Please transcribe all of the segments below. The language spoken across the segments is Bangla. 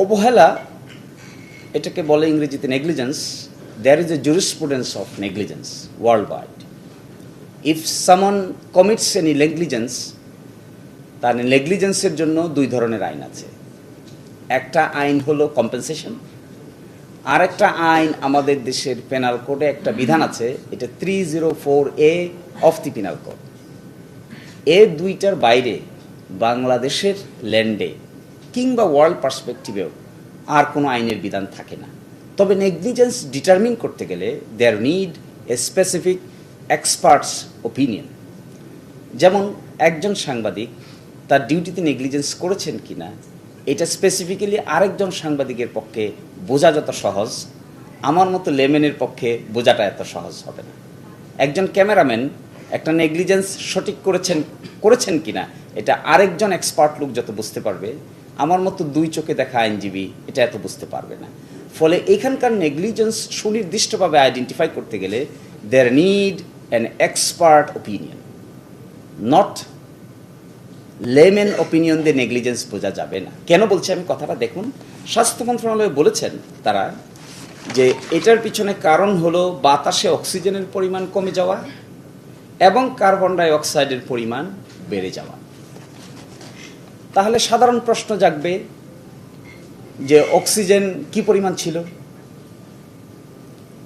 অবহেলা এটাকে বলে ইংরেজিতে negligence. There is a jurisprudence of negligence worldwide. If someone commits any negligence, তার নেগলিজেন্সের জন্য দুই ধরনের আইন আছে। একটা আইন হলো কম্পেনসেশন, আর একটা আইন আমাদের দেশের পেনাল কোডে একটা বিধান আছে, এটা 304A of the penal code. এর দুইটার বাইরে বাংলাদেশের ল্যান্ডে কিংবা ওয়ার্ল্ড পার্সপেক্টিভেও আর কোনো আইনের বিধান থাকে না। তবে নেগলিজেন্স ডিটারমিন করতে গেলে there need a specific experts opinion. যেমন একজন সাংবাদিক তার ডিউটিতে নেগলিজেন্স করেছেন কিনা এটা স্পেসিফিক্যালি আরেকজন সাংবাদিকের পক্ষে বোঝা যত সহজ, আমার মতো লেমেনের পক্ষে বোঝাটা এত সহজ হবে না। একজন ক্যামেরাম্যান একটা নেগলিজেন্স সঠিক করেছেন কিনা এটা আরেকজন এক্সপার্ট লোক যত বুঝতে পারবে, আমার মতো দুই চোখে দেখা আইনজীবী এটা এত বুঝতে পারবে না। ফলে এখানকার নেগলিজেন্স সুনির্দিষ্টভাবে আইডেন্টিফাই করতে গেলে there need an expert opinion, not layman opinion দিয়ে নেগলিজেন্স বোঝা যাবে না। কেন বলছি আমি কথাটা দেখুন। স্বাস্থ্য মন্ত্রণালয় বলেছেন তারা যে এটার পিছনে কারণ হলো বাতাসে অক্সিজেনের পরিমাণ কমে যাওয়া এবং কার্বন ডাই অক্সাইডের পরিমাণ বেড়ে যাওয়া। তাহলে সাধারণ প্রশ্ন জাগবে যে অক্সিজেন কি পরিমাণ ছিল,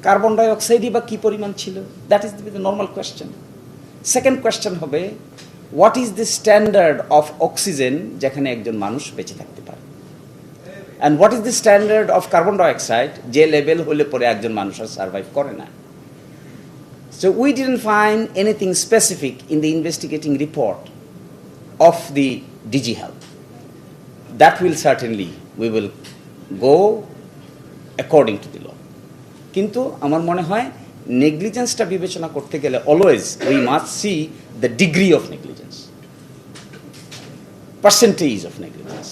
কার্বন ডাই অক্সাইডই বা কি পরিমাণ ছিল। That is the normal question. Second question হবে what is the standard of oxygen যেখানে একজন মানুষ বেঁচে থাকতে পারে, and what is the standard of carbon dioxide যে লেভেল হলে পরে একজন মানুষ আর সার্ভাইভ করে না। So we didn't find anything specific in the investigating report of the DG Health. That will certainly, we will go according to the law. কিন্তু আমার মনে হয় নেগলিজেন্সটা বিবেচনা করতে গেলে always we must see the degree of negligence, percentage of negligence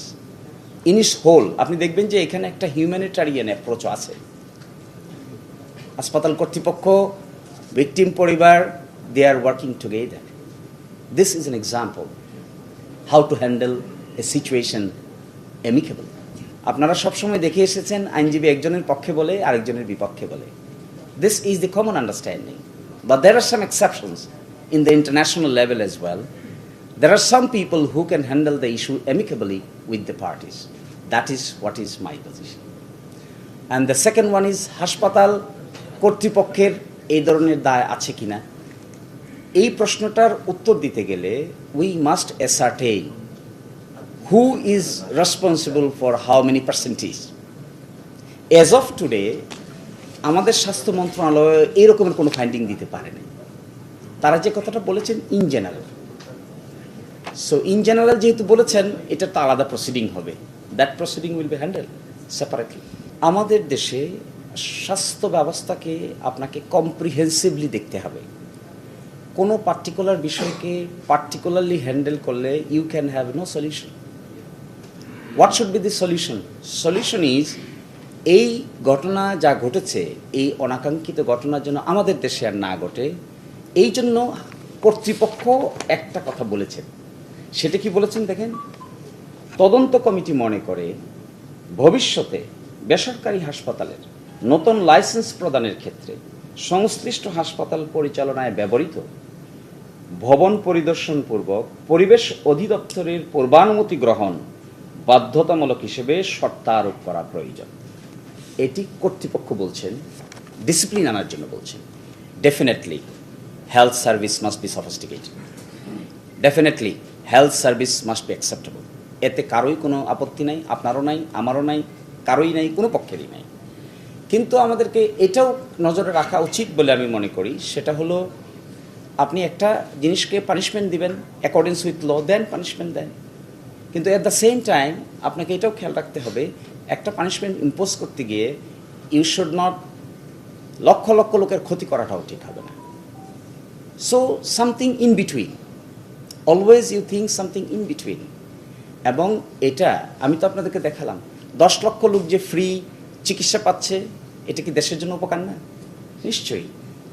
in its whole. আপনি দেখবেন যে এখানে একটা হিউম্যানিটারিয়ান অ্যাপ্রোচ আছে। হাসপাতাল কর্তৃপক্ষ, victim পরিবার, they are working together. This is an example how to handle a situation amicably. আপনারা সবসময় দেখে এসেছেন আইনজীবী একজনের পক্ষে বলে আরেকজনের বিপক্ষে বলে। This is the common understanding, but there are some exceptions in the international level as well. There are some people who can handle the issue amicably with the parties. That is what is my position. And the second one is হাসপাতাল কর্তৃপক্ষের এই ধরনের দায় আছে কিনা, এই প্রশ্নটার উত্তর দিতে গেলে we must ascertain who is responsible for how many percentage. As of today আমাদের স্বাস্থ্য মন্ত্রণালয় এরকমের কোনো ফাইন্ডিং দিতে পারেনি। তারা যে কথাটা বলেছেন in general, so in general যেহেতু বলেছেন এটা তো আলাদা প্রসিডিং হবে, that proceeding will be handle separately. আমাদের দেশে স্বাস্থ্য ব্যবস্থাকে আপনাকে কম্প্রিহেন্সিভলি দেখতে হবে। কোনো পার্টিকুলার বিষয়কে পার্টিকুলারলি হ্যান্ডেল করলে you can have no solution. What should be the solution? Solution is এই ঘটনা যা ঘটেছে, এই অনাকাঙ্ক্ষিত ঘটনার জন্য আমাদের দেশে আর না ঘটে, এই জন্য কর্তৃপক্ষ একটা কথা বলেছেন। সেটা কি বলেছেন দেখেন, তদন্ত কমিটি মনে করে ভবিষ্যতে বেসরকারি হাসপাতালের নতুন লাইসেন্স প্রদানের ক্ষেত্রে সংশ্লিষ্ট হাসপাতাল পরিচালনায় ব্যবহৃত ভবন পরিদর্শনপূর্বক পরিবেশ অধিদপ্তরের পূর্বানুমতি গ্রহণ বাধ্যতামূলক হিসেবে শর্ত আরোপ করা প্রয়োজন। এটি কর্তৃপক্ষ বলছেন, ডিসিপ্লিন আনার জন্য বলছেন। Definitely health service must be sophisticated, definitely health service must be acceptable. এতে কারোই কোনো আপত্তি নাই, আপনারও নাই, আমারও নাই, কারোই নাই, কোনো পক্ষেরই নাই। কিন্তু আমাদেরকে এটাও নজরে রাখা উচিত বলে আমি মনে করি, সেটা হলো আপনি একটা জিনিসকে পানিশমেন্ট দিবেন accordings with law, then punishment দেন। কিন্তু অ্যাট দ্য সেম টাইম আপনাকে এটাও খেয়াল রাখতে হবে একটা পানিশমেন্ট ইম্পোজ করতে গিয়ে you should not lakh lakh লোকের ক্ষতি করাটাও ঠিক হবে না। So something in between, always you think something in between. এবং এটা আমি তো আপনাদেরকে দেখালাম 10 লক্ষ লোক যে ফ্রি চিকিৎসা পাচ্ছে, এটা কি দেশের জন্য উপকার না? নিশ্চয়ই।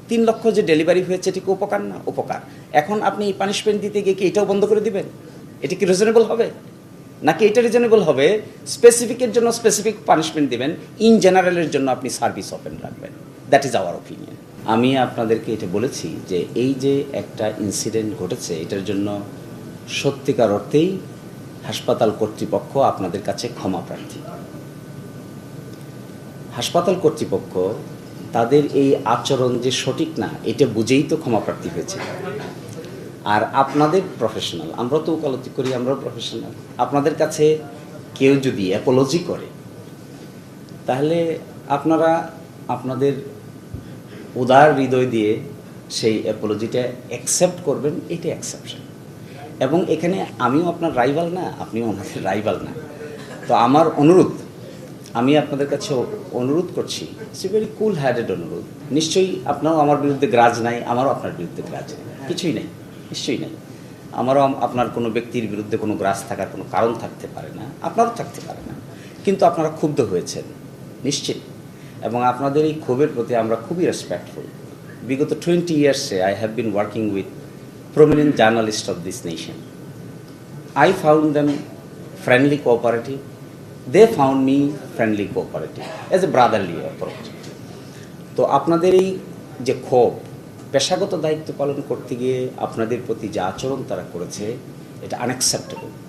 3 লক্ষ যে ডেলিভারি হয়েছে, এটা কি উপকার না? উপকার। এখন আপনি পানিশমেন্ট দিতে গিয়ে কি এটাও বন্ধ করে দিবেন? এটা কি রিজনেবল হবে? নাকি এটা রিজনেবল হবে স্পেসিফিকের জন্য স্পেসিফিক পানিশমেন্ট দিবেন, ইন জেনারেলের জন্য আপনি সার্ভিস ওপেন রাখবেন? That is our opinion. আমি আপনাদেরকে এটা বলেছি যে এই যে একটা ইনসিডেন্ট ঘটেছে, এটার জন্য সত্যিকার অর্থেই হাসপাতাল কর্তৃপক্ষ আপনাদের কাছে ক্ষমা প্রার্থী। হাসপাতাল কর্তৃপক্ষ তাদের এই আচরণ যে সঠিক না, এটা বুঝেই তো ক্ষমা প্রার্থী হয়েছে। আর আপনাদের প্রফেশনাল, আমরা তো ওকালতি করি, আমরাও প্রফেশনাল, আপনাদের কাছে কেউ যদি অ্যাপোলজি করে তাহলে আপনারা আপনাদের উদার হৃদয় দিয়ে সেই অ্যাপোলজিটা অ্যাকসেপ্ট করবেন, এটা অ্যাকসেপশন। এবং এখানে আমিও আপনার রাইভাল না, আপনিও আমাদের রাইভাল না। তো আমার অনুরোধ, আমি আপনাদের কাছে অনুরোধ করছি, it's a very cool headed অনুরোধ। নিশ্চয়ই আপনারও আমার বিরুদ্ধে গ্রাজ নাই, আমারও আপনার বিরুদ্ধে গ্রাজ নেই, কিছুই নেই, নিশ্চয়ই নেই। আমারও আপনার কোনো ব্যক্তির বিরুদ্ধে কোনো গ্রাজ থাকার কোনো কারণ থাকতে পারে না, আপনারও থাকতে পারে না। কিন্তু আপনারা ক্ষুব্ধ হয়েছেন নিশ্চিত, এবং আপনাদের এই ক্ষোভের প্রতি আমরা খুবই রেসপেক্টফুল। বিগত 20 ইয়ার্সে I have been working with prominent journalists of this nation. I found them friendly, cooperative. They found me friendly, cooperative, as a brotherly approach. তো আপনাদের এই যে ক্ষোভ, পেশাগত দায়িত্ব পালন করতে গিয়ে আপনাদের প্রতি যে আচরণ তারা করেছে, এটা আনঅ্যাকসেপ্টেবল।